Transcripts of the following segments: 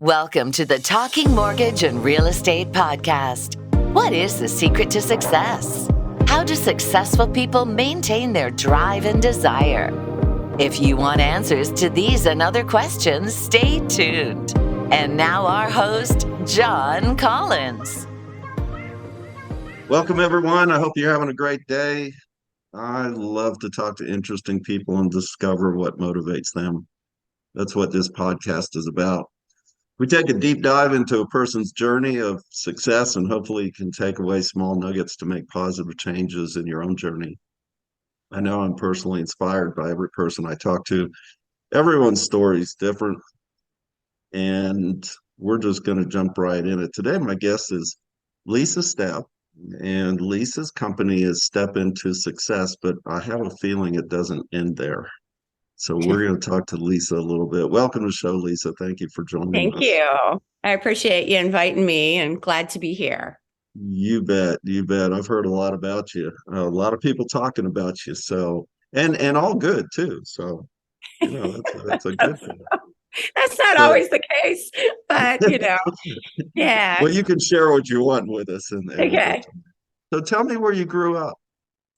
Welcome to the Talking Mortgage and Real Estate Podcast. What is the secret to success? How do successful people maintain their drive and desire? If you want answers to these and other questions, stay tuned. And now our host, John Collins. Welcome, everyone. I hope you're having a great day. I love to talk to interesting people and discover what motivates them. That's what this podcast is about. We take a deep dive into a person's journey of success, and hopefully you can take away small nuggets to make positive changes in your own journey. I know I'm personally inspired by every person I talk to. Everyone's story is different, and we're just going to jump right in it. Today, my guest is Lisa Stepp, and Lisa's company is Step Into Success, but I have a feeling it doesn't end there. So we're going to talk to Lisa a little bit. Welcome to the show, Lisa. Thank you for joining us. Thank you. I appreciate you inviting me and glad to be here. You bet. You bet. I've heard a lot about you. A lot of people talking about you. So, and all good too. So, that's a good thing. That's not always the case, but yeah. Well, you can share what you want with us. Okay. So tell me where you grew up.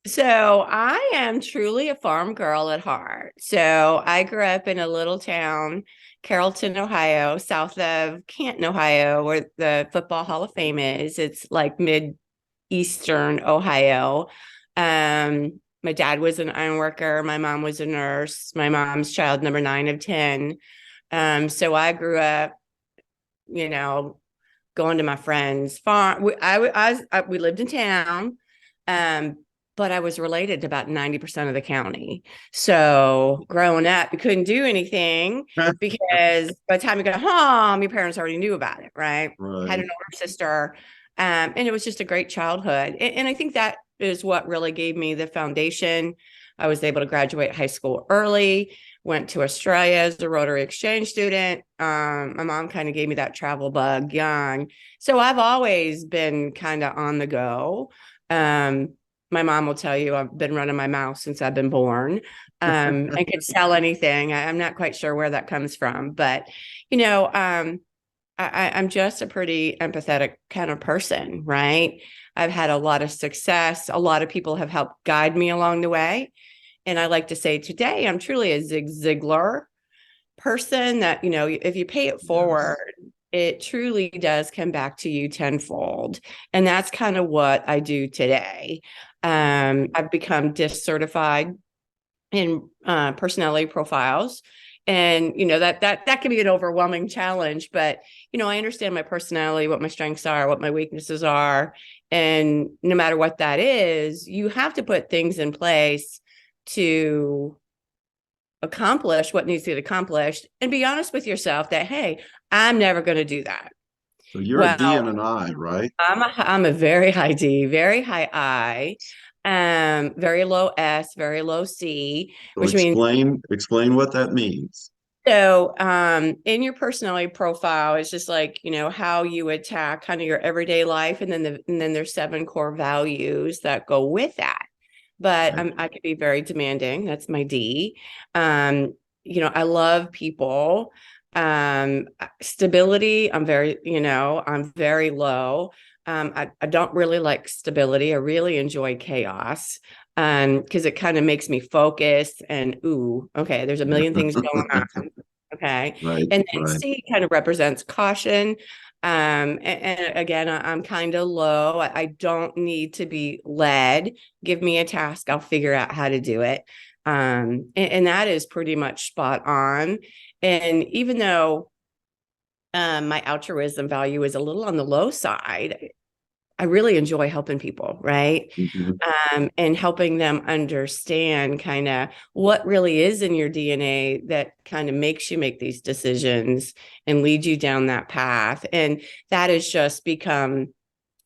So I am truly a farm girl at heart. So I grew up in a little town, Carrollton, Ohio, south of Canton, Ohio, where the Football Hall of Fame is. It's like mid-eastern Ohio. My dad was an iron worker. My mom was a nurse. My mom's child number 9 of 10. So I grew up, going to my friends' farm. We lived in town. But I was related to about 90% of the county. So growing up, you couldn't do anything because by the time you got home, your parents already knew about it, right? Had an older sister. And it was just a great childhood. And I think that is what really gave me the foundation. I was able to graduate high school early, went to Australia as a Rotary Exchange student. My mom kind of gave me that travel bug young. So I've always been kind of on the go. My mom will tell you I've been running my mouth since I've been born. I could sell anything. I'm not quite sure where that comes from, but I'm just a pretty empathetic kind of person, right? I've had a lot of success. A lot of people have helped guide me along the way. And I like to say today, I'm truly a Zig Ziglar person that, if you pay it forward, it truly does come back to you tenfold. And that's kind of what I do today. I've become DISC certified in personality profiles. And, that can be an overwhelming challenge, but, I understand my personality, what my strengths are, what my weaknesses are. And no matter what that is, you have to put things in place to accomplish what needs to get accomplished and be honest with yourself that, hey, I'm never going to do that. So you're a D and an I, right? I'm a very high D, very high I, very low S, very low C, So which means explain what that means. So in your personality profile, it's just like, how you attack kind of your everyday life. And then there's 7 core values that go with that. But I could be very demanding. That's my D. I love people. Stability, I'm very low. I don't really like stability. I really enjoy chaos because it kind of makes me focus and okay, there's a million things going on. Okay. Right. And then C kind of represents caution. And again, I'm kind of low. I don't need to be led. Give me a task. I'll figure out how to do it. And that is pretty much spot on. And even though my altruism value is a little on the low side, I really enjoy helping people, right? Mm-hmm. And helping them understand kind of what really is in your DNA that kind of makes you make these decisions and lead you down that path. And that has just become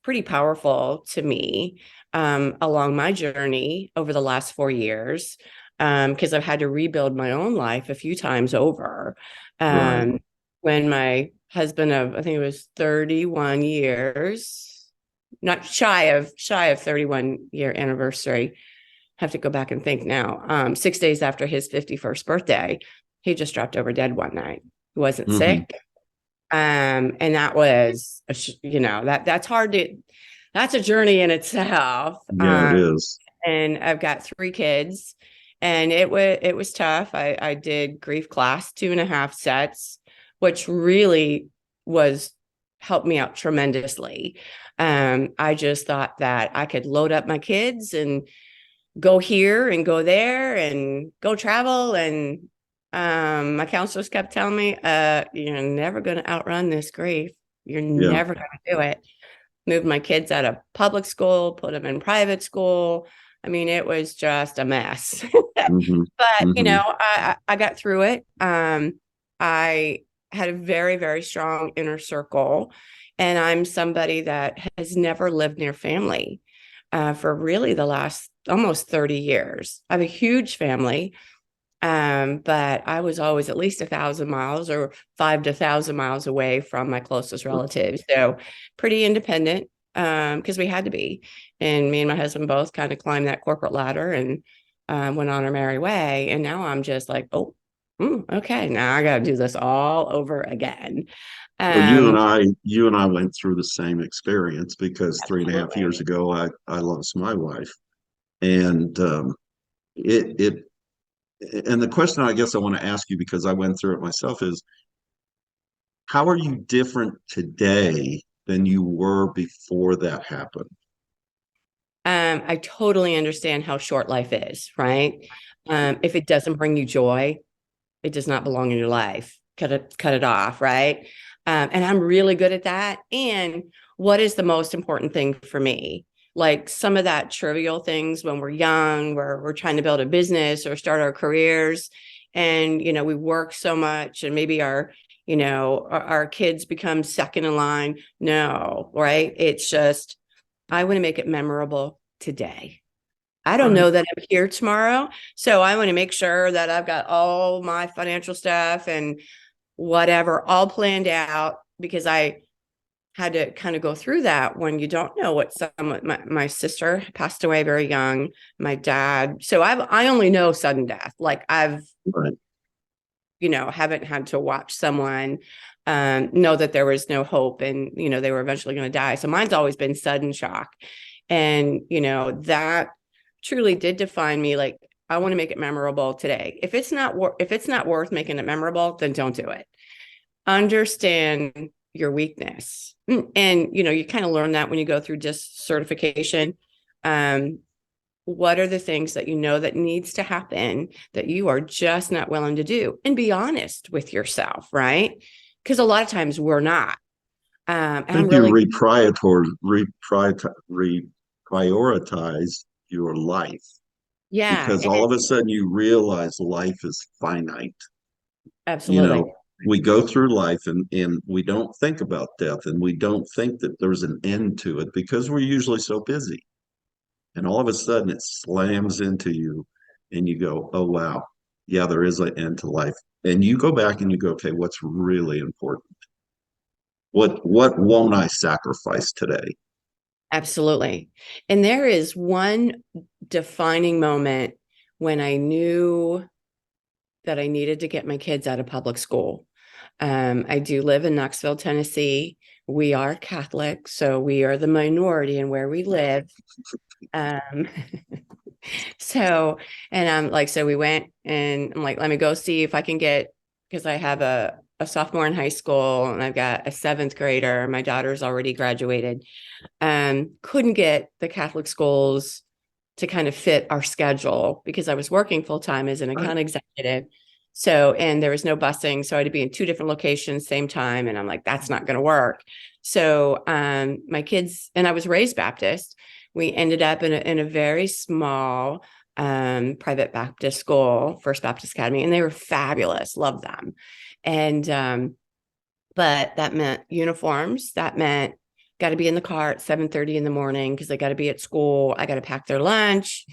pretty powerful to me along my journey over the last 4 years, because I've had to rebuild my own life a few times over. When my husband of, I think it was 31 years, not shy of 31-year anniversary. Have to go back and think now. 6 days after his 51st birthday, he just dropped over dead one night. He wasn't sick. And that was, that's hard that's a journey in itself. Yeah, it is. And I've got 3 kids, and it was tough. I did grief class 2.5 sets, which really helped me out tremendously. I just thought that I could load up my kids and go here and go there and go travel. And my counselors kept telling me, you're never going to outrun this grief. You're never going to do it. Moved my kids out of public school, put them in private school. I mean, it was just a mess. Mm-hmm. But, Mm-hmm. I got through it. I had a very, very strong inner circle. And I'm somebody that has never lived near family for really the last almost 30 years. I have a huge family. But I was always at least 1,000 miles or 5 to 1,000 miles away from my closest relatives. So pretty independent, because we had to be. And me and my husband both kind of climbed that corporate ladder and went on our merry way. And now I'm just like, okay, now I got to do this all over again. Well, you and I went through the same experience because 3.5 years Absolutely. ago, I lost my wife, and it and the question I guess I want to ask you, because I went through it myself, is how are you different today than you were before that happened? I totally understand how short life is, right? If it doesn't bring you joy, it does not belong in your life. Cut it off, right? And I'm really good at that. And what is the most important thing for me? Like some of that trivial things when we're young, where we're trying to build a business or start our careers, and we work so much, and maybe our kids become second in line. No, right? It's just I want to make it memorable today. I don't Right. know that I'm here tomorrow. So I want to make sure that I've got all my financial stuff and whatever all planned out, because I had to kind of go through that when you don't know what my sister passed away very young, my dad. So I only know sudden death. Like Right. haven't had to watch someone know that there was no hope and, they were eventually going to die. So mine's always been sudden shock. And, that truly did define me. Like, I want to make it memorable today. If it's not worth making it memorable, then don't do it. Understand your weakness. And, you kind of learn that when you go through DISC certification. What are the things that that needs to happen that you are just not willing to do, and be honest with yourself, right? Because a lot of times we're not. And I I'm think you really, reprioritize your life, yeah, because all of a sudden you realize life is finite. You absolutely. know, we go through life and we don't think about death, and we don't think that there's an end to it because we're usually so busy. And all of a sudden it slams into you and you go, oh, wow, yeah, there is an end to life. And you go back and you go, okay, what's really important? What won't I sacrifice today? Absolutely. And there is one defining moment when I knew that I needed to get my kids out of public school. I do live in Knoxville, Tennessee. We are Catholic, so we are the minority in where we live. Um, and I'm like, so we went, and I'm like, let me go see if I can get, because I have a sophomore in high school and I've got a 7th grader. My daughter's already graduated. Couldn't get the Catholic schools to kind of fit our schedule because I was working full time as an Right. account executive. So, and there was no busing. So I had to be in 2 different locations, same time. And I'm like, that's not going to work. So, my kids, and I was raised Baptist. We ended up in a very small, private Baptist school, First Baptist Academy, and they were fabulous. Love them. And, but that meant uniforms. That meant got to be in the car at 7:30 in the morning because they got to be at school. I got to pack their lunch.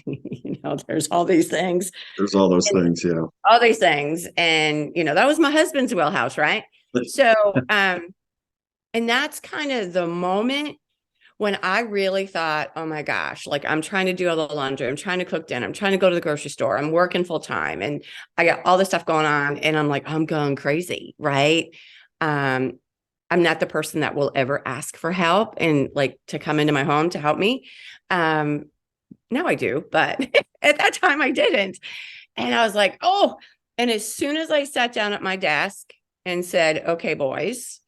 There's all these things, There's all those things, yeah. all these things. And, that was my husband's wheelhouse, right? So, and that's kind of the moment when I really thought, oh my gosh, like I'm trying to do all the laundry, I'm trying to cook dinner, I'm trying to go to the grocery store, I'm working full time, and I got all this stuff going on, and I'm like, I'm going crazy, right? I'm not the person that will ever ask for help and like to come into my home to help me. Now I do, but at that time I didn't. And I was like, oh, and as soon as I sat down at my desk and said, okay, boys,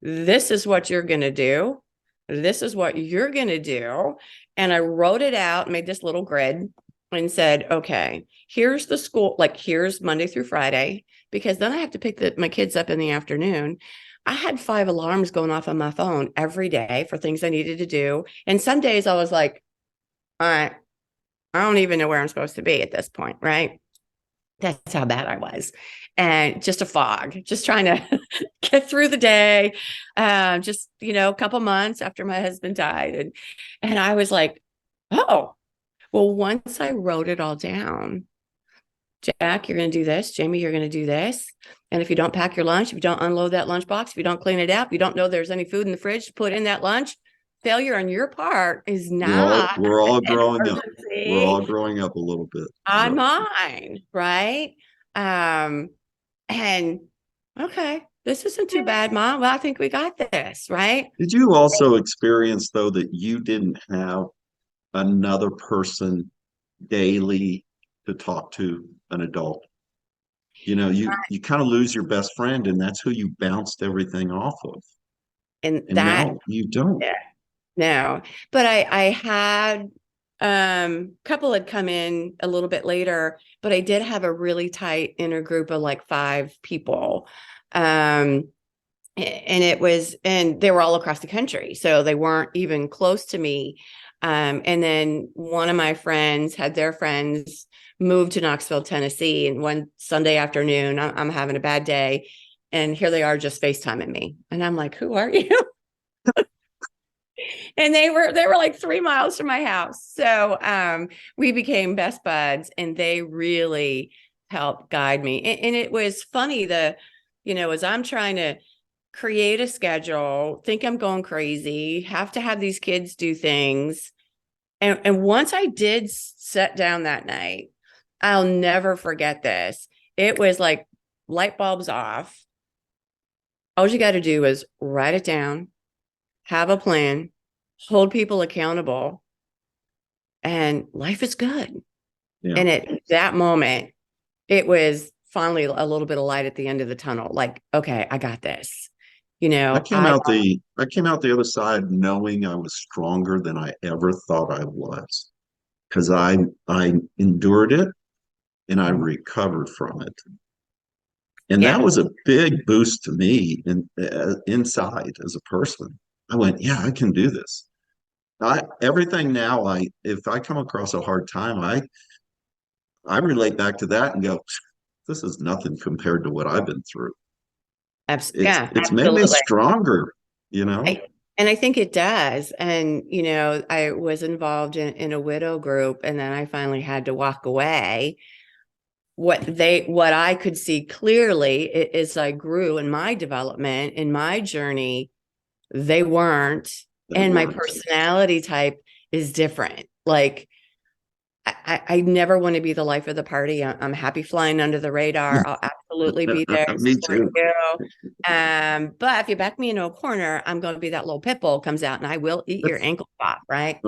this is what you're going to do. This is what you're going to do. And I wrote it out, made this little grid and said, okay, here's the school, like here's Monday through Friday, because then I have to pick my kids up in the afternoon. I had 5 alarms going off on my phone every day for things I needed to do. And some days I was like, all right, I don't even know where I'm supposed to be at this point, right? That's how bad I was. And just a fog, just trying to get through the day. Just, a couple months after my husband died. And I was like, oh, well, once I wrote it all down, Jack, you're going to do this. Jamie, you're going to do this. And if you don't pack your lunch, if you don't unload that lunchbox, if you don't clean it up, you don't know there's any food in the fridge to put in that lunch, failure on your part is not We're all growing up. emergency We're all growing up a little bit. on mine, right? And okay, this isn't too bad, Mom. Well, I think we got this, right? Did you also experience, though, that you didn't have another person daily to talk to, an adult? You kind of lose your best friend, and that's who you bounced everything off of. And And that, now you don't. yeah, no, but I had couple had come in a little bit later, but I did have a really tight inner group of like 5 people. And they were all across the country, so they weren't even close to me. And then one of my friends had their friends move to Knoxville, Tennessee, and one Sunday afternoon, I'm having a bad day, and here they are just FaceTiming me, and I'm like, "Who are you?" And they were like 3 miles from my house. So we became best buds, and they really helped guide me. And it was funny, as I'm trying to create a schedule, think I'm going crazy, have to have these kids do things. And once I did sit down that night, I'll never forget this. It was like light bulbs off. All you got to do is write it down, have a plan, hold people accountable, and life is good. Yeah. And at that moment, it was finally a little bit of light at the end of the tunnel. Like, okay, I got this. I came out the other side knowing I was stronger than I ever thought I was, because I endured it and I recovered from it. And that was a big boost to me inside as a person. I went, yeah, I can do this. Everything now, if I come across a hard time, I relate back to that and go, this is nothing compared to what I've been through. It's made me stronger, And I think it does. And, I was involved in a widow group, and then I finally had to walk away. What I could see clearly is I grew in my development, in my journey, they weren't. And my personality type is different. Like, I never want to be the life of the party. I'm happy flying under the radar. I'll absolutely be there. Me too. But if you back me into a corner, I'm going to be that little pit bull comes out, and I will eat your ankle pop, right?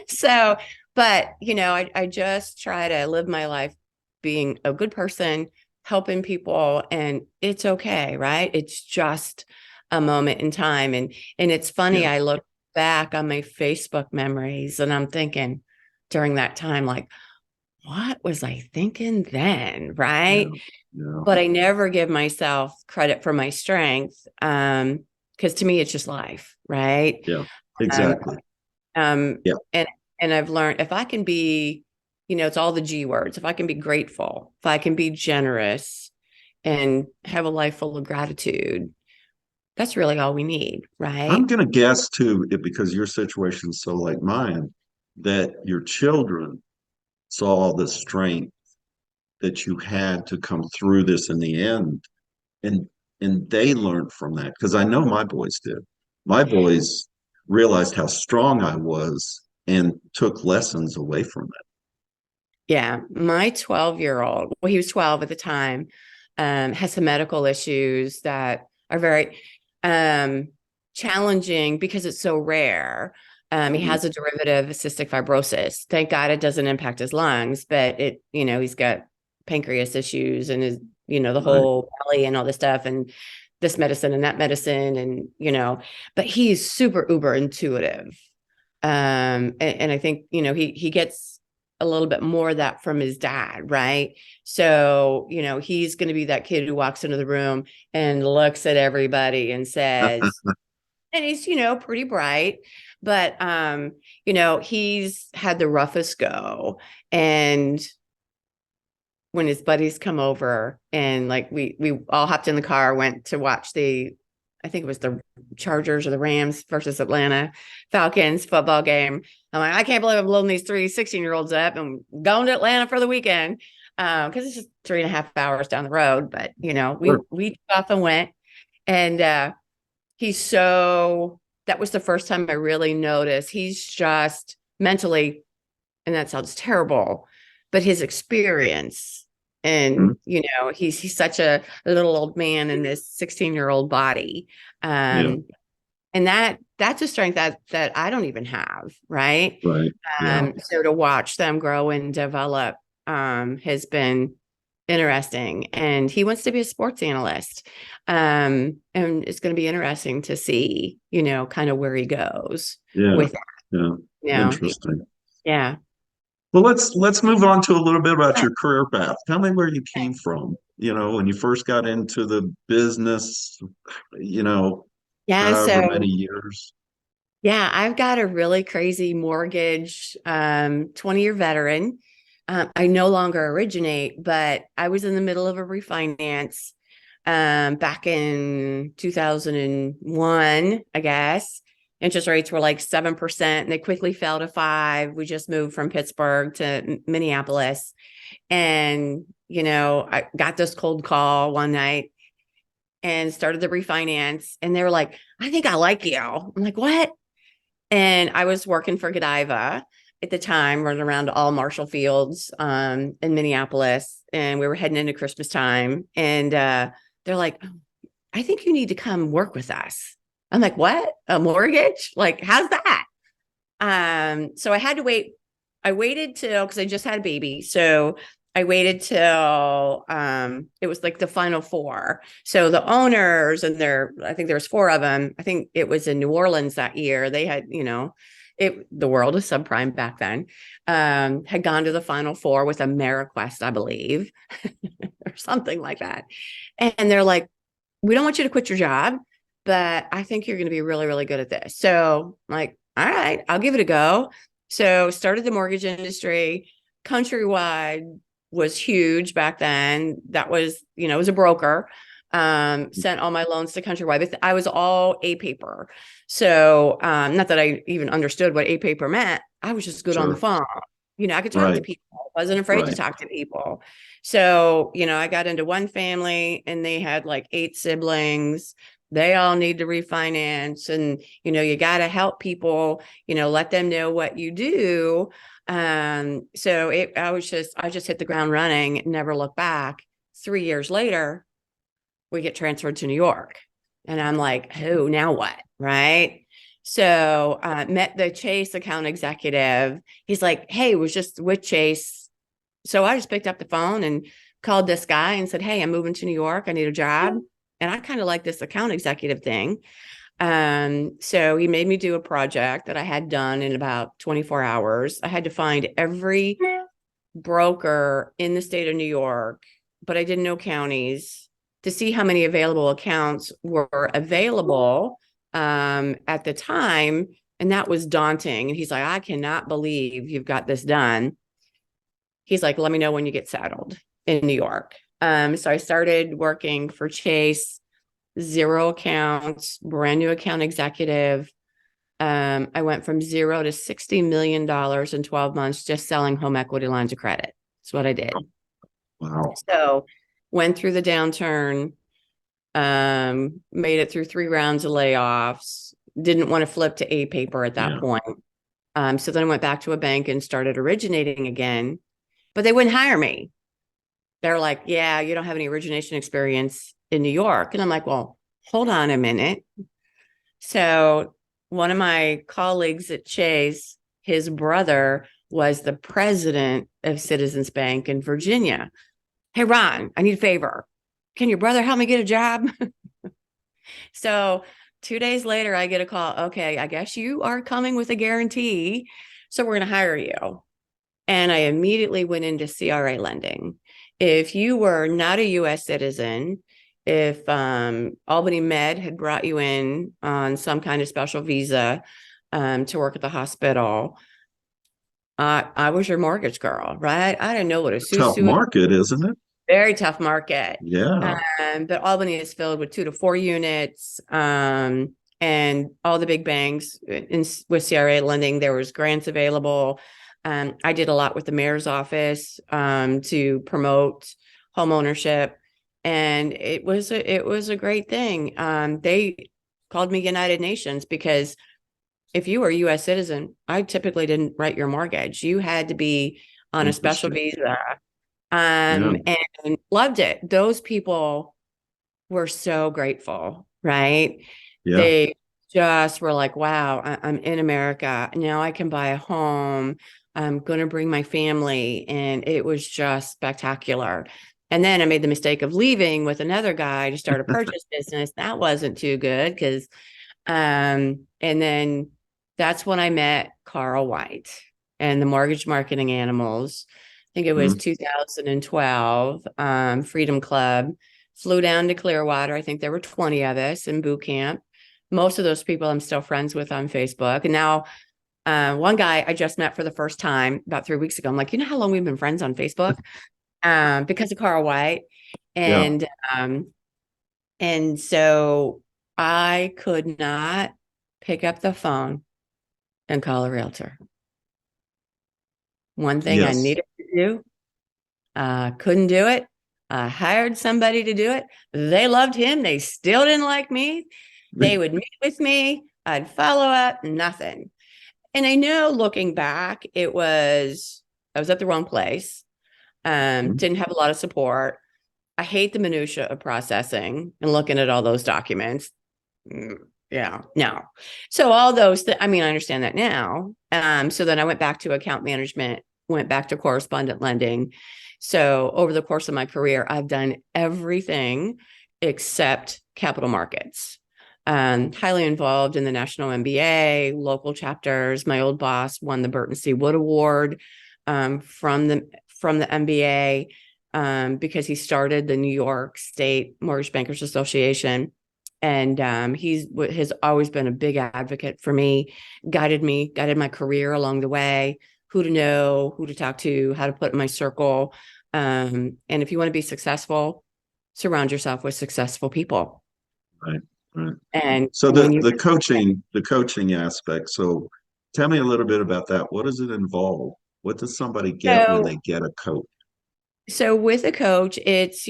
So, but I just try to live my life being a good person, helping people, and it's okay, right? It's just a moment in time. And it's funny, I look back on my Facebook memories, and I'm thinking during that time, like, what was I thinking then? Right. Yeah. But I never give myself credit for my strength. Because to me, it's just life. Right. Yeah, exactly. And I've learned, if I can be, it's all the G words. If I can be grateful, if I can be generous and have a life full of gratitude, that's really all we need. Right. I'm going to guess too, because your situation is so like mine, that your children saw the strength that you had to come through this in the end, and they learned from that, because I know my boys did. My boys realized how strong I was and took lessons away from it. Yeah, my 12-year-old, well, he was 12 at the time, has some medical issues that are very challenging because it's so rare. He has a derivative cystic fibrosis. Thank God it doesn't impact his lungs, but he's got pancreas issues and his, the whole belly and all this stuff and this medicine and that medicine. And, but he's super uber intuitive. And I think, he gets a little bit more of that from his dad. Right. So, he's going to be that kid who walks into the room and looks at everybody and says, and he's, pretty bright, but, he's had the roughest go. And when his buddies come over and like, we all hopped in the car, went to watch I think it was the Chargers or the Rams versus Atlanta Falcons football game. I'm like, I can't believe I'm loading these 16-year-olds up and going to Atlanta for the weekend. Cause it's just 3.5 hours down the road, but we took off and went, and, that was the first time I really noticed he's just mentally, and that sounds terrible, but his experience and, he's such a little old man in this 16-year-old body. And that's a strength that I don't even have. Right. Right. So to watch them grow and develop, has been interesting. And he wants to be a sports analyst. And it's going to be interesting to see, kind of where he goes with that. Interesting. Yeah. Well, let's move on to a little bit about your career path. Tell me where you came from, when you first got into the business, however many years. Yeah, I've got a really crazy mortgage, 20-year veteran. I no longer originate, but I was in the middle of a refinance back in 2001, I guess. Interest rates were like 7% and they quickly fell to 5%. We just moved from Pittsburgh to Minneapolis. And, I got this cold call one night and started the refinance. And they were like, I think I like you. I'm like, what? And I was working for Godiva at the time, running around to all Marshall Fields in Minneapolis. And we were heading into Christmas time. And they're like, I think you need to come work with us. I'm like, what? A mortgage? Like, how's that? So I had to wait. I waited till, because I just had a baby. So I waited till it was like the final four. So the owners and I think there was 4 of them. I think it was in New Orleans that year. They had, the world of subprime back then, had gone to the final four with AmeriQuest, I believe, or something like that. And they're like, we don't want you to quit your job, but I think you're going to be really, really good at this. So I'm like, all right, I'll give it a go. So started the mortgage industry. Countrywide was huge back then. That was, it was a broker. Sent all my loans to Countrywide. But I was all A paper. So not that I even understood what A paper meant. I was just good on the phone. I could talk to people. I wasn't afraid to talk to people. So, I got into one family and they had like 8 siblings. They all need to refinance, and, you got to help people, let them know what you do. So I just hit the ground running, never look back. 3 years later, we get transferred to New York, and I'm like, oh, now what? Right. So met the Chase account executive. He's like, hey, it was just with Chase. So I just picked up the phone and called this guy and said, hey, I'm moving to New York. I need a job. And I kind of like this account executive thing. So he made me do a project that I had done in about 24 hours. I had to find every broker in the state of New York, but I didn't know counties, to see how many available accounts were available at the time. And that was daunting. And he's like, I cannot believe you've got this done. He's like, let me know when you get settled in New York. So I started working for Chase, 0 accounts, brand new account executive. I went from 0 to $60 million in 12 months, just selling home equity lines of credit. That's what I did. Wow. So went through the downturn, made it through 3 rounds of layoffs, didn't want to flip to A paper at that point. So then I went back to a bank and started originating again, but they wouldn't hire me. They're like, yeah, you don't have any origination experience in New York. And I'm like, well, hold on a minute. So one of my colleagues at Chase, his brother was the president of Citizens Bank in Virginia. Hey, Ron, I need a favor. Can your brother help me get a job? So 2 days later, I get a call. Okay, I guess you are coming with a guarantee. So we're going to hire you. And I immediately went into CRA lending. If you were not a US citizen, if Albany Med had brought you in on some kind of special visa to work at the hospital, I was your mortgage girl, right? I didn't know what a Tough susu. market, isn't it? Very tough market. Yeah. But Albany is filled with 2 to 4 units. And all the big banks with CRA lending, there was grants available. I did a lot with the mayor's office to promote home ownership. And it was a great thing. They called me United Nations because if you were a US citizen, I typically didn't write your mortgage. You had to be on a special visa. Yeah. And loved it. Those people were so grateful, right? Yeah. They just were like, wow, I'm in America. Now I can buy a home. I'm going to bring my family. And it was just spectacular. And then I made the mistake of leaving with another guy to start a purchase business. That wasn't too good because, and then that's when I met Carl White and the Mortgage Marketing Animals. I think it was 2012, Freedom Club. Flew down to Clearwater. I think there were 20 of us in boot camp. Most of those people I'm still friends with on Facebook. And now one guy I just met for the first time about 3 weeks ago. I'm like, you know how long we've been friends on Facebook? Because of Carl White. And and so I could not pick up the phone and call a realtor. One thing I needed to do, couldn't do it. I hired somebody to do it. They loved him. They still didn't like me. They would meet with me. I'd follow up, nothing. And I know looking back, I was at the wrong place. Didn't have a lot of support. I hate the minutia of processing and looking at all those documents. Yeah, no. So all those, I mean, I understand that now. So then I went back to account management, went back to correspondent lending. So over the course of my career, I've done everything except capital markets. Highly involved in the national MBA, local chapters. My old boss won the Burton C. Wood Award from the MBA because he started the New York State Mortgage Bankers Association. And has always been a big advocate for me, guided my career along the way, who to know, who to talk to, how to put in my circle. And if you want to be successful, surround yourself with successful people. Right. Right. And so the coaching aspect. So tell me a little bit about that. What does it involve? What does somebody get when they get a coach? So with a coach, it's,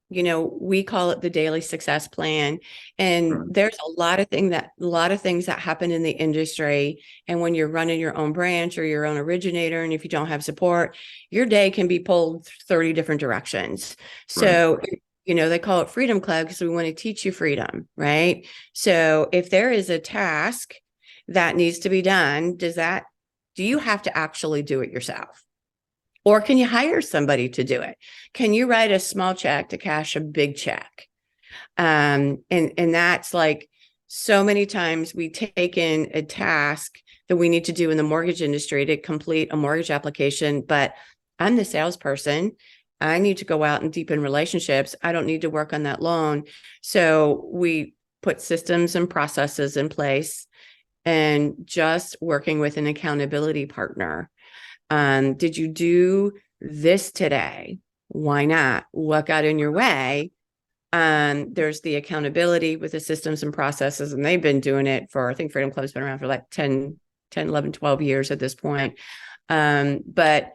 we call it the daily success plan. And there's a lot of things that happen in the industry. And when you're running your own branch or your own originator, and if you don't have support, your day can be pulled 30 different directions. So, they call it Freedom Club because we want to teach you freedom, right? So if there is a task that needs to be done, do you have to actually do it yourself? Or can you hire somebody to do it? Can you write a small check to cash a big check? And that's like so many times we take in a task that we need to do in the mortgage industry to complete a mortgage application, but I'm the salesperson. I need to go out and deepen relationships. I don't need to work on that loan. So we put systems and processes in place and just working with an accountability partner. Did you do this today? Why not? What got in your way? There's the accountability with the systems and processes, and they've been doing it for, I think Freedom Club's been around for like 10, 11, 12 years at this point. But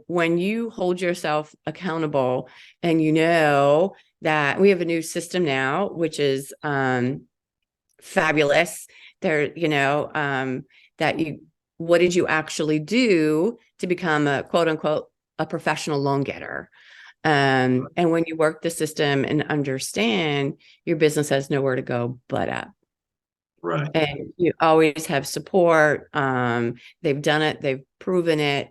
when you hold yourself accountable and that we have a new system now, which is fabulous. What did you actually do to become a quote unquote a professional loan getter? And when you work the system and understand, your business has nowhere to go but up. Right. And you always have support. They've done it, they've proven it,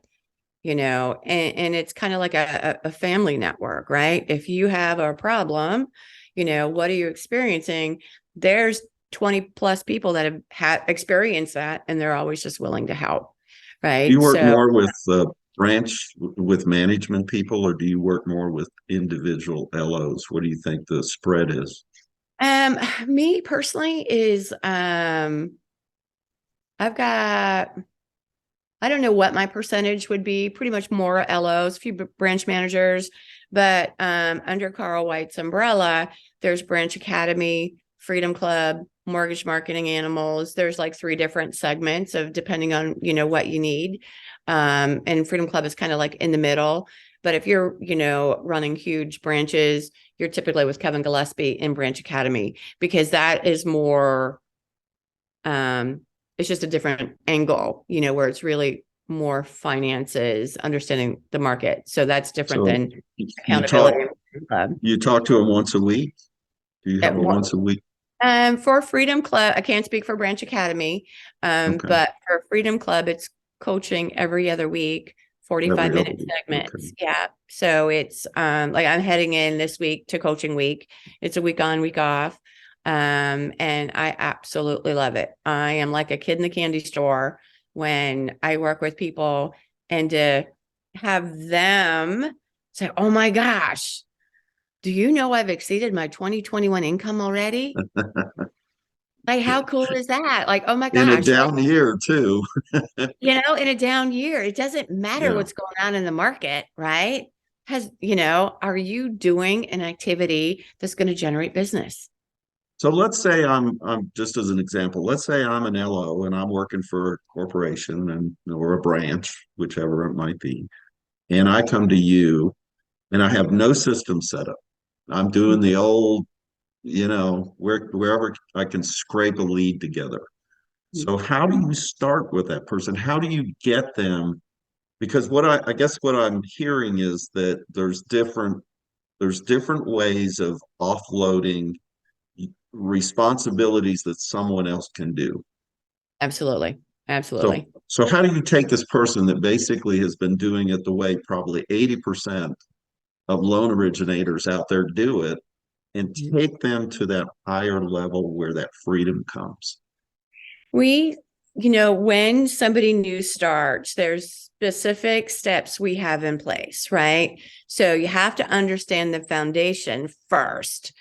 and it's kind of like a family network, right? If you have a problem, what are you experiencing? There's 20 plus people that have experienced that, and they're always just willing to help, right? Do you work more with branch with management people, or do you work more with individual LOs? What do you think the spread is? Me personally is I've got, I don't know what my percentage would be, pretty much more LOs, a few branch managers, but under Carl White's umbrella, there's Branch Academy, Freedom Club, Mortgage Marketing Animals. There's like 3 different segments of depending on, what you need. And Freedom Club is kind of like in the middle. But if you're, running huge branches, you're typically with Kevin Gillespie in Branch Academy, because that is more, it's just a different angle, where it's really more finances, understanding the market. So that's different than accountability. You talk to them once a week? Do you have a once a week? For Freedom Club, I can't speak for Branch Academy, but for Freedom Club, it's coaching every other week, 45-minute segments. Okay. Yeah. So it's like I'm heading in this week to coaching week. It's a week on, week off. And I absolutely love it. I am like a kid in the candy store when I work with people, and to have them say, "Oh my gosh, do you know I've exceeded my 2021 income already?" Like, how cool is that? Like, oh my gosh. In a down year too. In a down year, it doesn't matter what's going on in the market, right? Are you doing an activity that's going to generate business? So let's say I'm just as an example, let's say I'm an LO and I'm working for a corporation or a branch, whichever it might be. And I come to you and I have no system set up. I'm doing the old, wherever I can scrape a lead together. So how do you start with that person? How do you get them? Because I guess what I'm hearing is that there's different ways of offloading responsibilities that someone else can do. Absolutely. Absolutely. So how do you take this person that basically has been doing it the way probably 80% of loan originators out there do it, and take them to that higher level where that freedom comes? When somebody new starts, there's specific steps we have in place, right? So you have to understand the foundation first.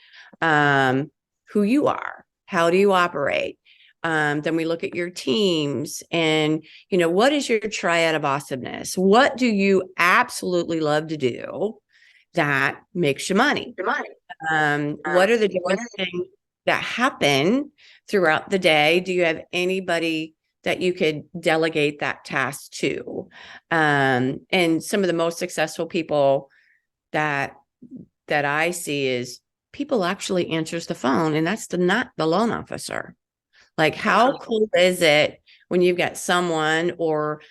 Who you are, how do you operate? Then we look at your teams and, what is your triad of awesomeness? What do you absolutely love to do that makes you money? What are the different things that happen throughout the day? Do you have anybody that you could delegate that task to? And some of the most successful people that I see is people actually answers the phone, and that's not the loan officer. Like, how cool is it when you've got someone or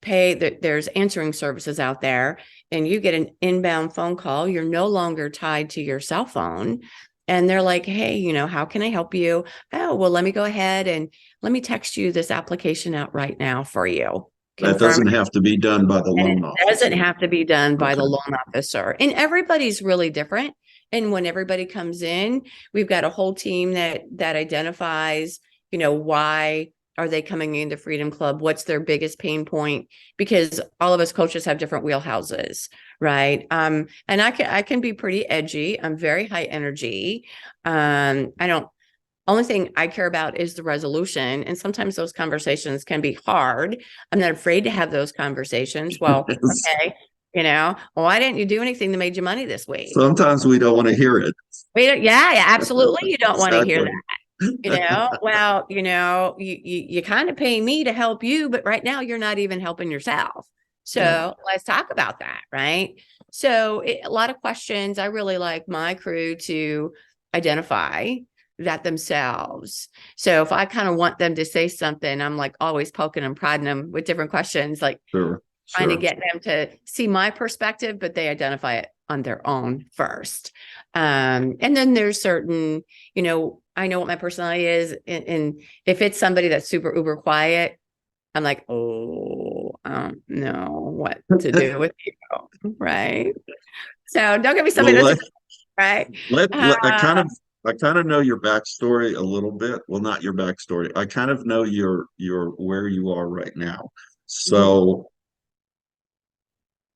there's answering services out there, and you get an inbound phone call, you're no longer tied to your cell phone, and they're like, "Hey, how can I help you?" "Oh, well, let me go ahead and let me text you this application out right now for you." That doesn't have to be done by the loan officer. It doesn't have to be done by the loan officer. And everybody's really different. And when everybody comes in, we've got a whole team that identifies, why are they coming into Freedom Club? What's their biggest pain point? Because all of us coaches have different wheelhouses, right? And I can be pretty edgy. I'm very high energy. Only thing I care about is the resolution. And sometimes those conversations can be hard. I'm not afraid to have those conversations. Well, okay, why didn't you do anything that made you money this week? Sometimes we don't want to hear it. Yeah, absolutely. You don't want to hear that. Well, you kind of pay me to help you, but right now you're not even helping yourself. So let's talk about that, right? So a lot of questions. I really like my crew to identify that themselves. So if I kind of want them to say something, I'm like always poking and prodding them with different questions, like trying to get them to see my perspective, but they identify it on their own first. And then there's certain, I know what my personality is. And if it's somebody that's super uber quiet, I'm like, oh, I don't know what to do with you. Right. So don't give me somebody Well, that's right. I kind of know your backstory a little bit. Well, not your backstory. I kind of know your where you are right now. So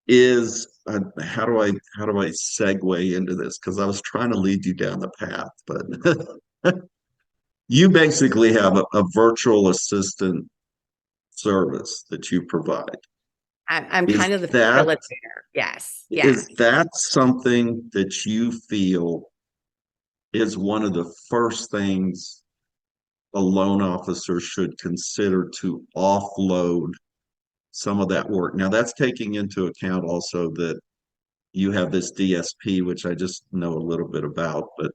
is how do I segue into this? Because I was trying to lead you down the path, but you basically have a virtual assistant service that you provide. I'm Is kind of the that facilitator. Yes. is Yes. that something that you feel is one of the first things a loan officer should consider to offload some of that work? Now, that's taking into account also that you have this DSP, which I just know a little bit about, but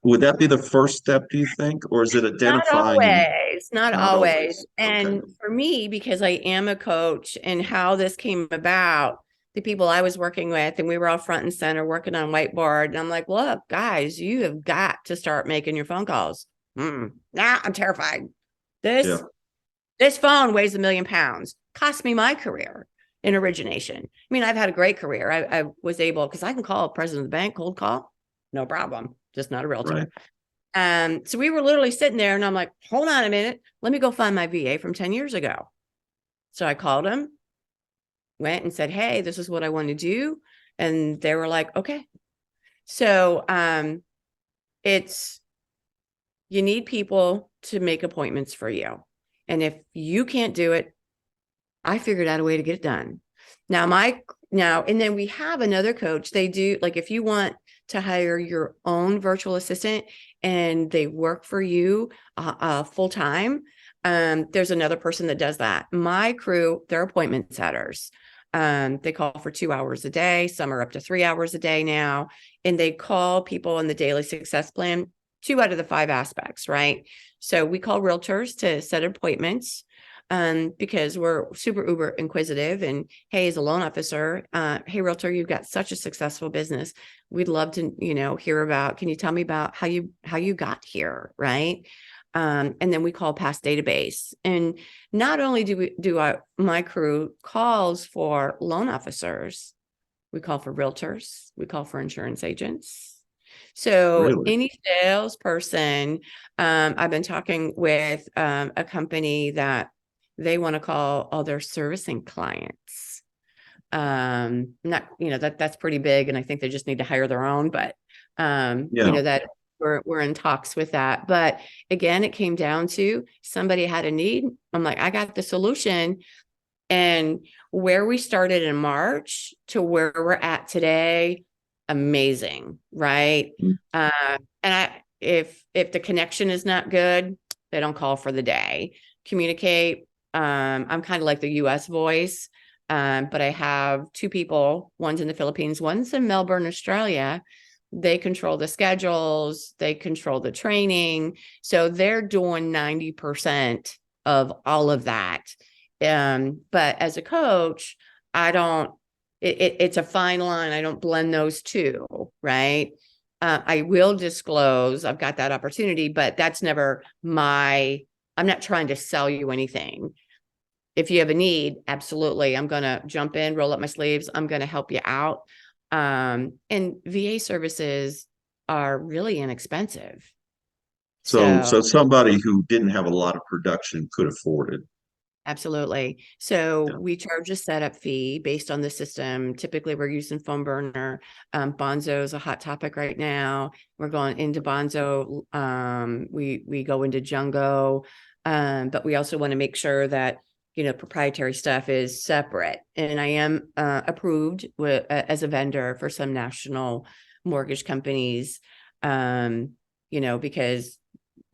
would that be the first step, do you think? Or is it Not identifying and always, not not always. always? Okay. And for me, because I am a coach and how this came about, the people I was working with, and we were all front and center working on whiteboard. And I'm like, look, guys, you have got to start making your phone calls. Nah, I'm terrified. Yeah. This phone weighs 1,000,000 pounds. Cost me my career in origination. I mean, I've had a great career. I was able, because I can call a president of the bank, cold call, no problem. Just not a realtor. Right. So we were literally sitting there and I'm like, hold on a minute. Let me go find my VA from 10 years ago. So I called him, went and said, hey, this is what I want to do. And they were like, okay. So you need people to make appointments for you. And if you can't do it, I figured out a way to get it done. And then we have another coach. They do, like, if you want to hire your own virtual assistant and they work for you full time, there's another person that does that. My crew, they're appointment setters. They call for 2 hours a day. Some are up to 3 hours a day now. And they call people in the daily success plan, 2 out of the 5 aspects, right? So we call realtors to set appointments. Because we're super uber inquisitive, and hey, as a loan officer, hey, realtor, you've got such a successful business. We'd love to, hear about, can you tell me about how you got here? Right. And then we call past database. And not only my crew calls for loan officers, we call for realtors, we call for insurance agents. So Really? any salesperson, I've been talking with a company that they want to call all their servicing clients. Not, that's pretty big. And I think they just need to hire their own, but, that we're in talks with that. But again, it came down to somebody had a need. I'm like, I got the solution. And where we started in March to where we're at today, amazing. Right. If the connection is not good, they don't call for the day. Communicate. I'm kind of like the US voice, but I have 2 people. One's in the Philippines, one's in Melbourne, Australia. They control the schedules, they control the training. So they're doing 90% of all of that. But as a coach, it's a fine line. I don't blend those two, right? I will disclose, I've got that opportunity, but that's never I'm not trying to sell you anything. If you have a need, absolutely, I'm going to jump in, roll up my sleeves. I'm going to help you out. And VA services are really inexpensive. So somebody who didn't have a lot of production could afford it. Absolutely. So Yeah. we charge a setup fee based on the system. Typically, we're using Phone Burner. Bonzo is a hot topic right now. We're going into Bonzo. We go into Jungo, but we also want to make sure that proprietary stuff is separate. And I am approved as a vendor for some national mortgage companies. Because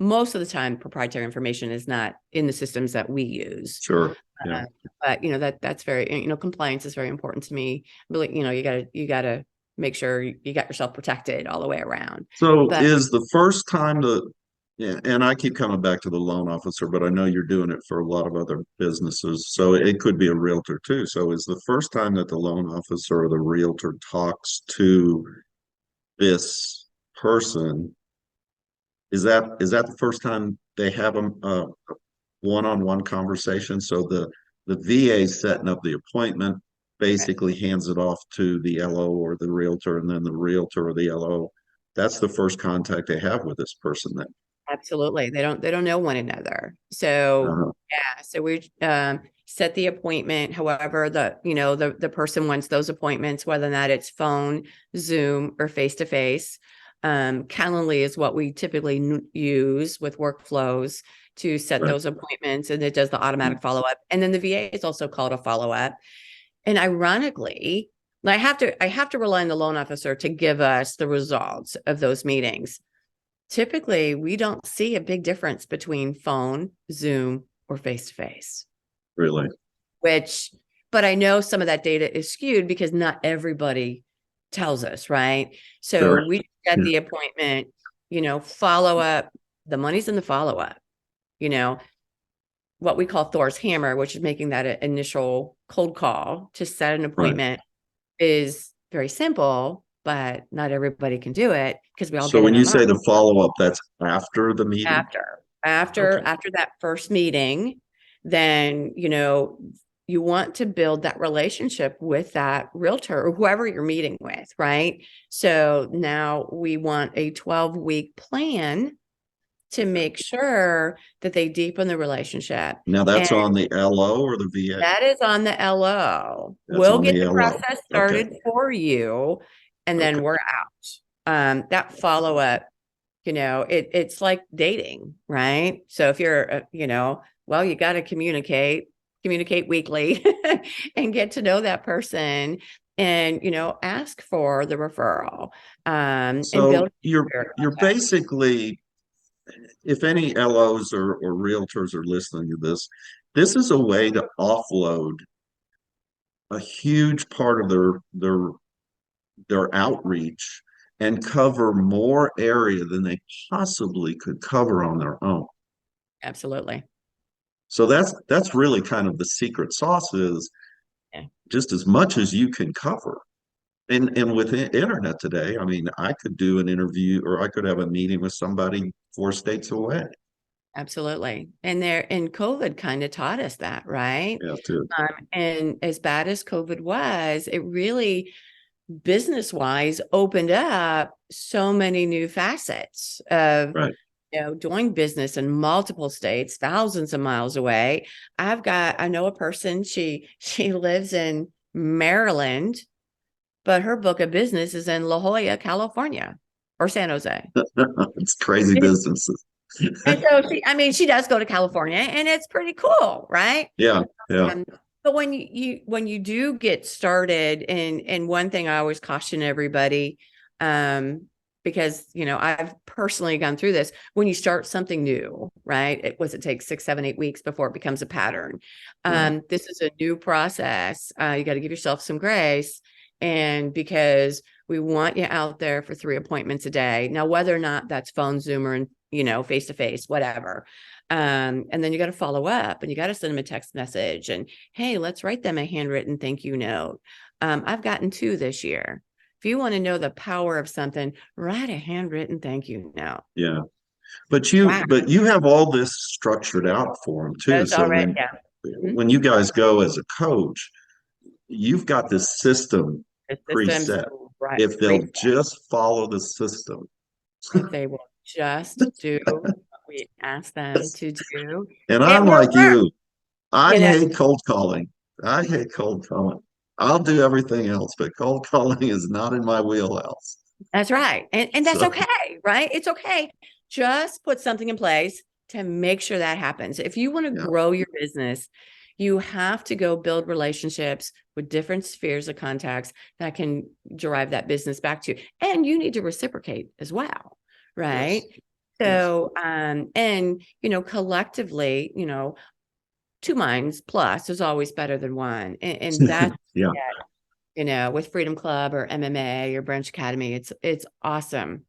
most of the time proprietary information is not in the systems that we use. Sure. Yeah. But that's very, compliance is very important to me. Really, you gotta make sure you got yourself protected all the way around. So is the first time Yeah, and I keep coming back to the loan officer, but I know you're doing it for a lot of other businesses. So it could be a realtor too. So is the first time that the loan officer or the realtor talks to this person, is that the first time they have a one-on-one conversation? So the VA setting up the appointment basically hands it off to the LO or the realtor, and then the realtor or the LO. That's the first contact they have with this person then. Absolutely. They don't know one another. So Uh, yeah, so we set the appointment. However, the person wants those appointments, whether or not it's phone, Zoom, or face to face. Calendly is what we typically use with workflows to set right. those appointments, and it does the automatic follow up. And then the VA is also called a follow up. And ironically, I have to rely on the loan officer to give us the results of those meetings. Typically, we don't see a big difference between phone, Zoom, or face to face, Really? but I know some of that data is skewed because not everybody tells us, right? So Sure. we get Yeah. the appointment, follow up. The money's in the follow up, you know, what we call Thor's hammer, which is making that initial cold call to set an Right. appointment, is very simple, but not everybody can do it because we all So get when in you our say mind. the follow-up, that's after the meeting? Okay. After that first meeting, then you want to build that relationship with that realtor or whoever you're meeting with, right? So now we want a 12-week plan to make sure that they deepen the relationship. Now that's And on the LO or the VA? that is on the LO. That's We'll on get the the LO. process Okay. started for you, and then Okay. we're out. That follow-up, it's like dating, right? So if you're, well, you got to communicate weekly and get to know that person and, ask for the referral, and So build. you're basically, if any LOs or realtors are listening to this is a way to offload a huge part of their outreach and cover more area than they possibly could cover on their own. Absolutely. So that's really kind of the secret sauce is Yeah. just as much as you can cover. And with the internet today, I mean, I could do an interview or I could have a meeting with somebody 4 states away. Absolutely. And COVID kind of taught us that, right? Yeah, too. And as bad as COVID was, it really business wise opened up so many new facets of Right. doing business in multiple states, thousands of miles away. I know a person, she lives in Maryland, but her book of business is in La Jolla, California, or San Jose. It's crazy businesses. And so she does go to California, and it's pretty cool, right? Yeah, yeah. But when you do get started, and one thing I always caution everybody, because I've personally gone through this, when you start something new, right? It takes 6, 7, 8 weeks before it becomes a pattern. Right. This is a new process. You got to give yourself some grace, and because we want you out there for 3 appointments a day. Now, whether or not that's phone, Zoom, or face to face, whatever. And then you got to follow up, and you got to send them a text message, and hey, let's write them a handwritten thank you note. I've gotten 2 this year. If you want to know the power of something, write a handwritten thank you note. Yeah. But you have all this structured out for them too. That's all So right. when Yeah. when you guys go as a coach, you've got this system The system's preset. right. If they'll just follow the system. If they will just do what we ask them to do, And it I'm will like work. you. I You know, hate cold calling. I hate cold calling. I'll do everything else, but cold calling is not in my wheelhouse. That's right. And that's So, okay, right? It's okay. Just put something in place to make sure that happens. If you want to yeah, grow your business, you have to go build relationships with different spheres of contacts that can drive that business back to you. And you need to reciprocate as well, right? yes, yes. So, and, collectively, 2 minds plus is always better than one. And that's, Yeah. with Freedom Club or MMA or Branch Academy, it's awesome.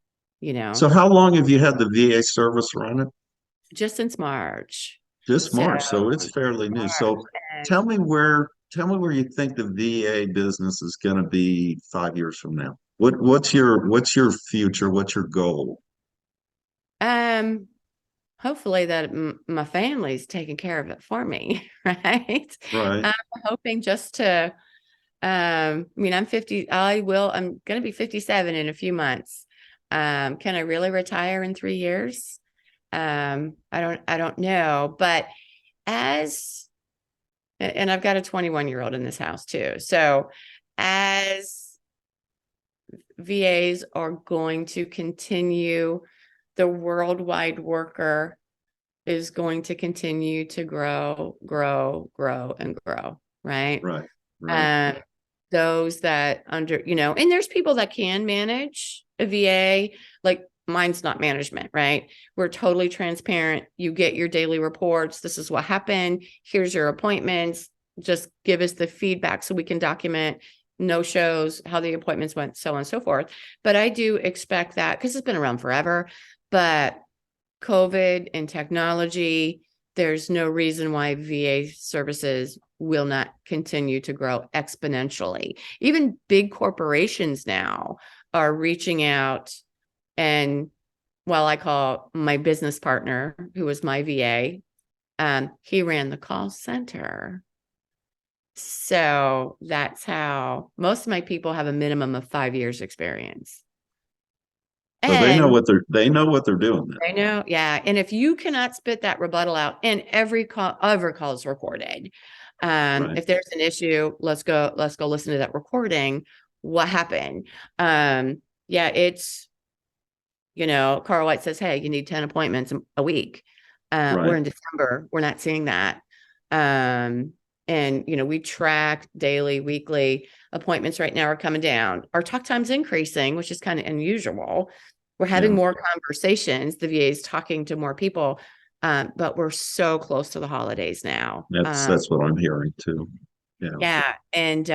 So how long have you had the VA service running? just since March. Just So March, so it's fairly new. So and tell me where you think the VA business is going to be 5 years from now. What's your future? What's your goal? um hopefully that my family's taking care of it for me, right? Right, I'm hoping just to I mean, I'm going to be 57 in a few months. Can I really retire in 3 years? I don't know, but as, and I've got a 21-year-old in this house too. So as VAs are going to continue, the worldwide worker is going to continue to grow, and grow, right? right, right, Um, those that and there's people that can manage a VA, like mine's not management, right? We're totally transparent. You get your daily reports. This is what happened. Here's your appointments. Just give us the feedback so we can document no shows, how the appointments went, so on and so forth. But I do expect that because it's been around forever, but COVID and technology, there's no reason why VA services will not continue to grow exponentially. Even big corporations now are reaching out, and while I call my business partner, who was my VA, he ran the call center. So that's how most of my people have a minimum of 5 years experience. So they know And what they're doing then. I know, yeah. And if you cannot spit that rebuttal out, and every call is recorded. Right, If there's an issue, let's go listen to that recording. What happened? Yeah, it's, Carl White says, hey, you need 10 appointments a week. We're right, in December. We're not seeing that. And we track daily, weekly appointments right now are coming down. Our talk time's increasing, which is kind of unusual. We're having yeah. more conversations. The VA is talking to more people, but we're so close to the holidays now. That's what I'm hearing too. Yeah. Yeah. And,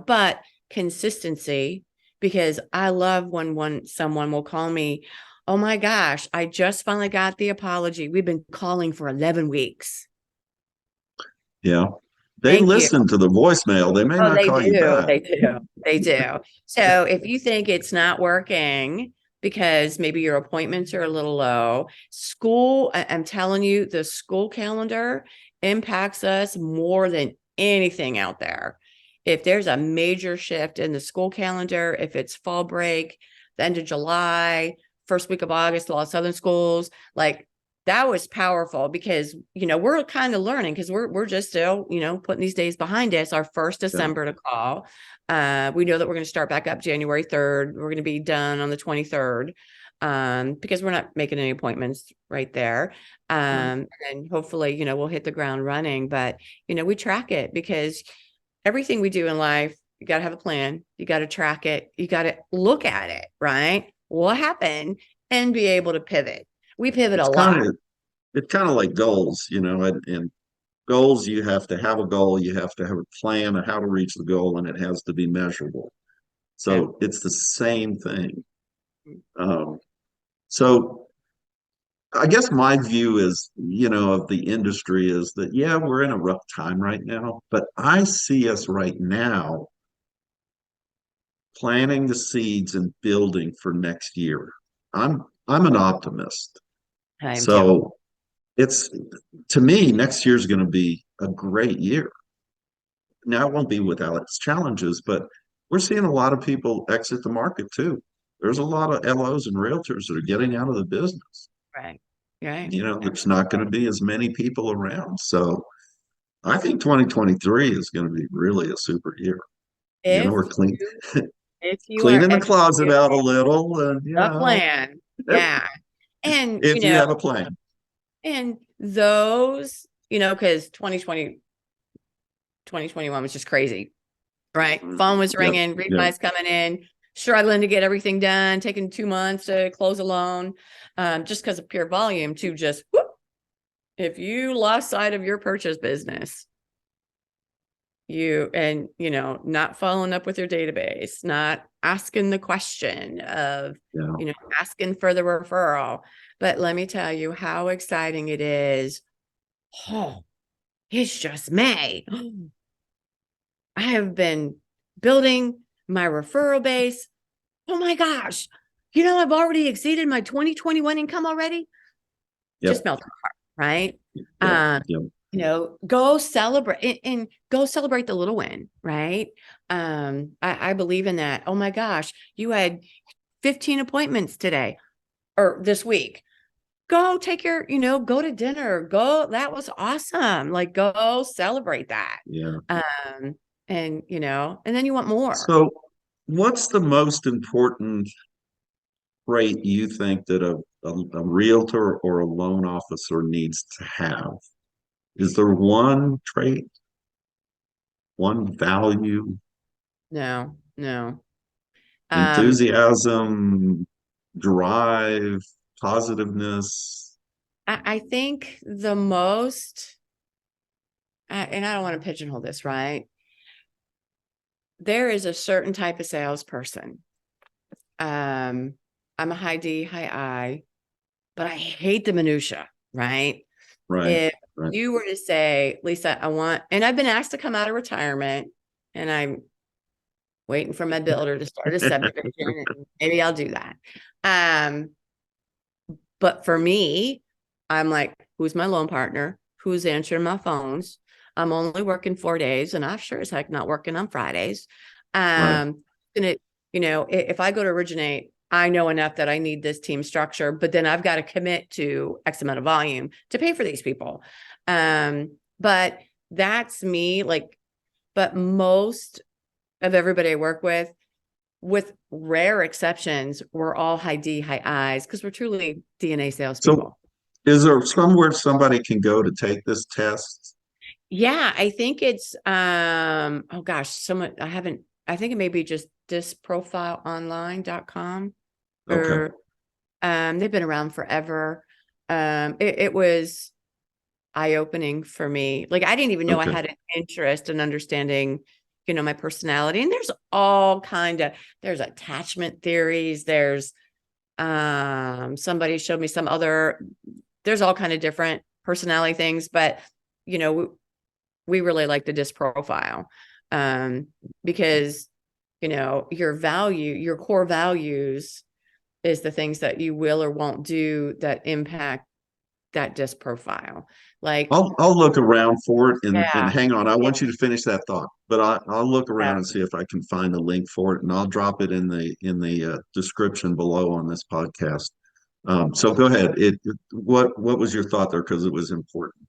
but consistency, because I love when someone will call me, oh my gosh, I just finally got the apology. We've been calling for 11 weeks. Yeah. They Thank you. listen to the voicemail. They may Oh, not they call you do. back. They do. They do. So if you think it's not working because maybe your appointments are a little low, I'm telling you, the school calendar impacts us more than anything out there. If there's a major shift in the school calendar, if it's fall break, the end of July, first week of August, a lot of Southern schools, like that was powerful because, we're kind of learning because we're just still, putting these days behind us, our first December to call. We know that we're going to start back up January 3rd. We're going to be done on the 23rd because we're not making any appointments right there. And hopefully, we'll hit the ground running, but, we track it because everything we do in life, you got to have a plan. You got to track it. You got to look at it, right? What happened and be able to pivot. We pivot a lot. It's kind of like goals, and goals, you have to have a goal, you have to have a plan of how to reach the goal, and it has to be measurable. Yeah. So it's the same thing. Um, so I guess my view is, of the industry is that, yeah, we're in a rough time right now, but I see us right now planting the seeds and building for next year. I'm an optimist. I am too. So it's to me, next year is going to be a great year. Now it won't be without its challenges, but we're seeing a lot of people exit the market too. There's a lot of LOs and realtors that are getting out of the business. Right. Right. There's not going to be as many people around. So I think 2023 is going to be really a super year. If We're you if you are cleaning the closet executing out a little, and the plan, yeah. And if you have a plan. and those, because 2021 was just crazy, right? Phone was Yep, ringing, yep. refis coming in, struggling to get everything done, taking 2 months to close a loan, just because of pure volume to just whoop. If you lost sight of your purchase business, not following up with your database, not asking the question of, Yeah. asking for the referral. But let me tell you how exciting it is. Oh, it's just May. I have been building my referral base. Oh my gosh. I've already exceeded my 2021 income already. Yep. Just melts my heart, right? Yep. Yep. Go celebrate and go celebrate the little win, right? I believe in that. Oh my gosh, you had 15 appointments today or this week. Go take go to dinner. That was awesome. Like, go celebrate that. Yeah. And then you want more. So, what's the most important trait you think that a realtor or a loan officer needs to have? Is there one trait, one value, No. enthusiasm, drive, positiveness? I think the most, and I don't want to pigeonhole this, right? There is a certain type of salesperson. I'm a high D, high I, but I hate the minutia, right? Right. If Right. you were to say, Lisa, and I've been asked to come out of retirement, and I'm waiting for my builder to start a subdivision, and maybe I'll do that. But for me, I'm like, who's my loan partner? Who's answering my phones? I'm only working 4 days, and I sure as heck not working on Fridays. Right. And if I go to originate, I know enough that I need this team structure, but then I've got to commit to X amount of volume to pay for these people. But that's me. But most of everybody I work with rare exceptions, we're all high D, high I's because we're truly DNA salespeople. So, is there somewhere somebody can go to take this test? Yeah, I think it's oh gosh, I think it may be just disprofileonline.com Okay. or they've been around forever. It was eye-opening for me. Like, I didn't even know I Okay. had an interest in understanding, my personality. And there's all there's attachment theories. There's somebody showed me there's all kind of different personality things, but we really like the DISC profile because your core values is the things that you will or won't do that impact that DISC profile. Like, I'll look around for it and yeah, hang on. I want you to finish that thought, but I'll look around yeah, and see if I can find a link for it, and I'll drop it in the description below on this podcast. So go ahead. What was your thought there? Because it was important.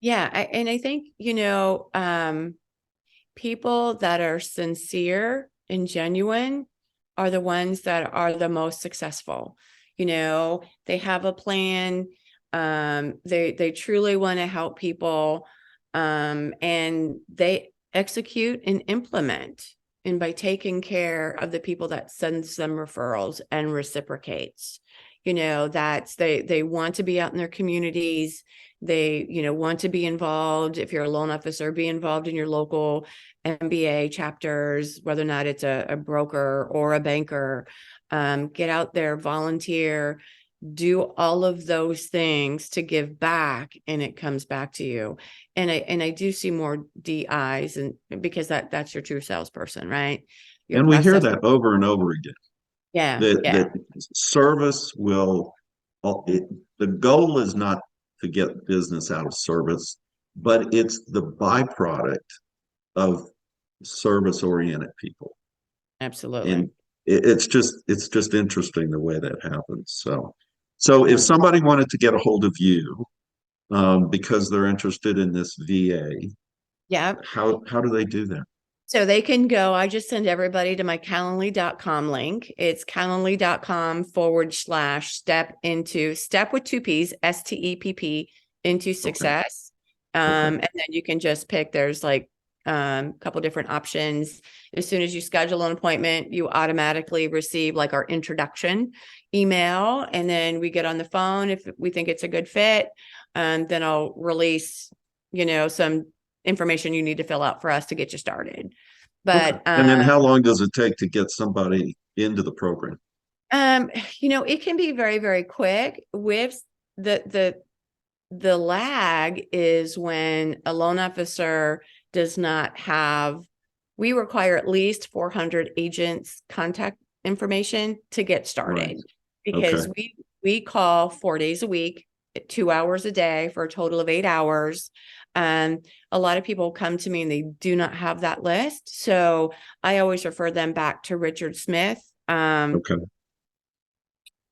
yeah. And I think people that are sincere and genuine are the ones that are the most successful. They have a plan. They truly want to help people, and they execute and implement. And by taking care of the people that sends them referrals and reciprocates, they want to be out in their communities. They, want to be involved. If you're a loan officer, be involved in your local MBA chapters, whether or not it's a broker or a banker. Get out there, volunteer, do all of those things to give back, and it comes back to you. And I do see more DIs, and because that's your true salesperson, right? And we hear that over and over again. Yeah. That service will. The goal is not to get business out of service, but it's the byproduct of service-oriented people. Absolutely. And it's just interesting the way that happens. So if somebody wanted to get a hold of you because they're interested in this VA, yeah, how do they do that? So they can go, I just send everybody to my Calendly.com link. It's calendly.com/step into step with 2 P's, STEPP into success. And then you can just pick, there's like a couple different options. As soon as you schedule an appointment, you automatically receive like our introduction email. And then we get on the phone if we think it's a good fit. And then I'll release, some information you need to fill out for us to get you started. Okay. But And then how long does it take to get somebody into the program? it can be very, very quick. With the lag is when a loan officer does not have, we require at least 400 agents contact information to get started. Right. Because Okay. we call 4 days a week, 2 hours a day for a total of 8 hours. A lot of people come to me and they do not have that list. So I always refer them back to Richard Smith. Okay.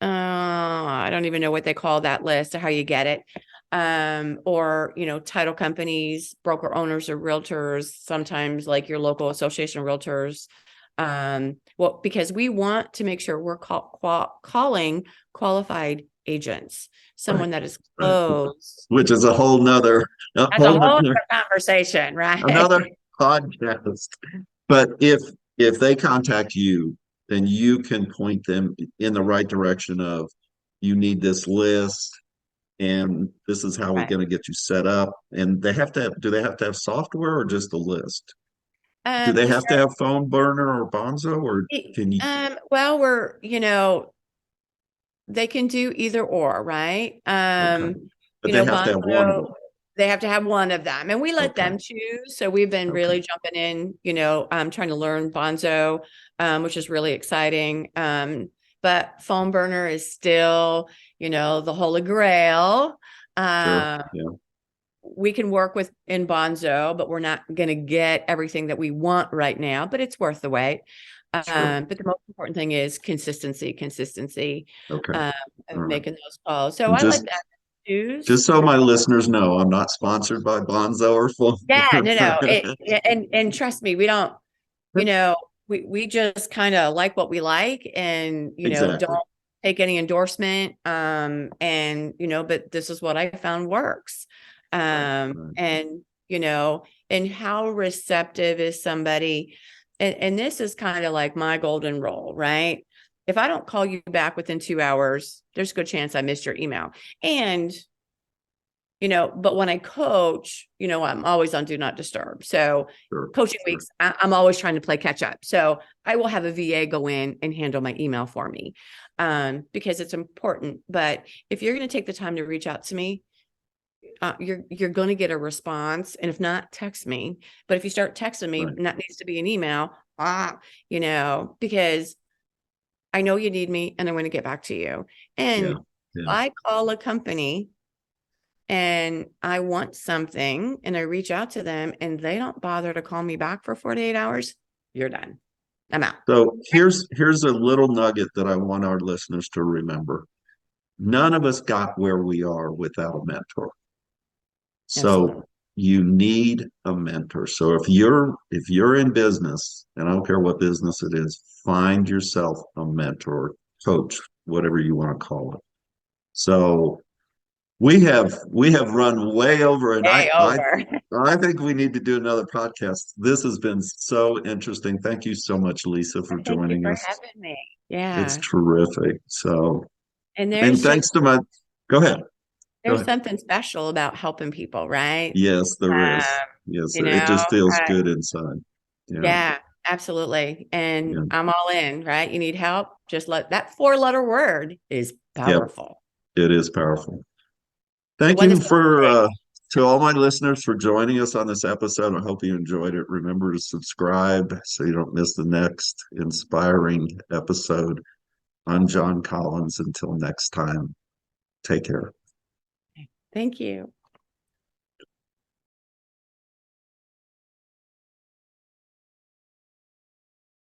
I don't even know what they call that list or how you get it. Or, title companies, broker owners or realtors, sometimes like your local association of realtors. Well, because we want to make sure we're calling qualified agents, someone that is Right. close. Which is a whole nother, That's a whole other conversation, right? another podcast. But if they contact you, then you can point them in the right direction of, you need this list, and this is how we're Right. going to get you set up. And do they have to have software or just a list? Do they have to have phone burner or Bonzo, or can you? Well, they can do either or, right? Okay. But they have to have one of them. Bonzo, they have to have one of them, and we let Okay. them choose. So we've been really jumping in, trying to learn Bonzo, which is really exciting. But phone burner is still, the holy grail. Sure. Yeah. We can work in Bonzo, but we're not going to get everything that we want right now, but it's worth the wait. Sure. But the most important thing is consistency, Okay. of All right. making those calls. So And I like that. just so my listeners know, I'm not sponsored by Bonzo or phone. Yeah, no. And trust me, we don't, we just kind of like what we like, and, Exactly. don't take any endorsement. But this is what I found works. Right. And, and how receptive is somebody? And this is kind of like my golden rule, right? If I don't call you back within 2 hours, there's a good chance I missed your email. And, but when I coach, I'm always on do not disturb. So coaching weeks, I'm always trying to play catch up. So I will have a VA go in and handle my email for me, because it's important. But if you're going to take the time to reach out to me, you're going to get a response. And if not, text me. But if you start texting me, and that needs to be an email, because I know you need me and I want to get back to you. And I call a company and I want something and I reach out to them and they don't bother to call me back for 48 hours, you're done. I'm out. So here's a little nugget that I want our listeners to remember. None of us got where we are without a mentor. So Absolutely. you need a mentor. So if you're in business, and I don't care what business it is, find yourself a mentor, coach, whatever you want to call it. So we have run way over, and I think we need to do another podcast. This has been so interesting. Thank you so much, Lisa, for joining us. Thank you for having me. Yeah. It's terrific. So, and thanks to my, go ahead. There's something special about helping people, right? Yes, there is. Yes, it just feels good inside. Yeah, absolutely. And I'm all in, right? You need help? Just that 4-letter word is powerful. Yep, it is powerful. Thank you to all my listeners for joining us on this episode. I hope you enjoyed it. Remember to subscribe so you don't miss the next inspiring episode. I'm John Collins. Until next time, take care. Thank you.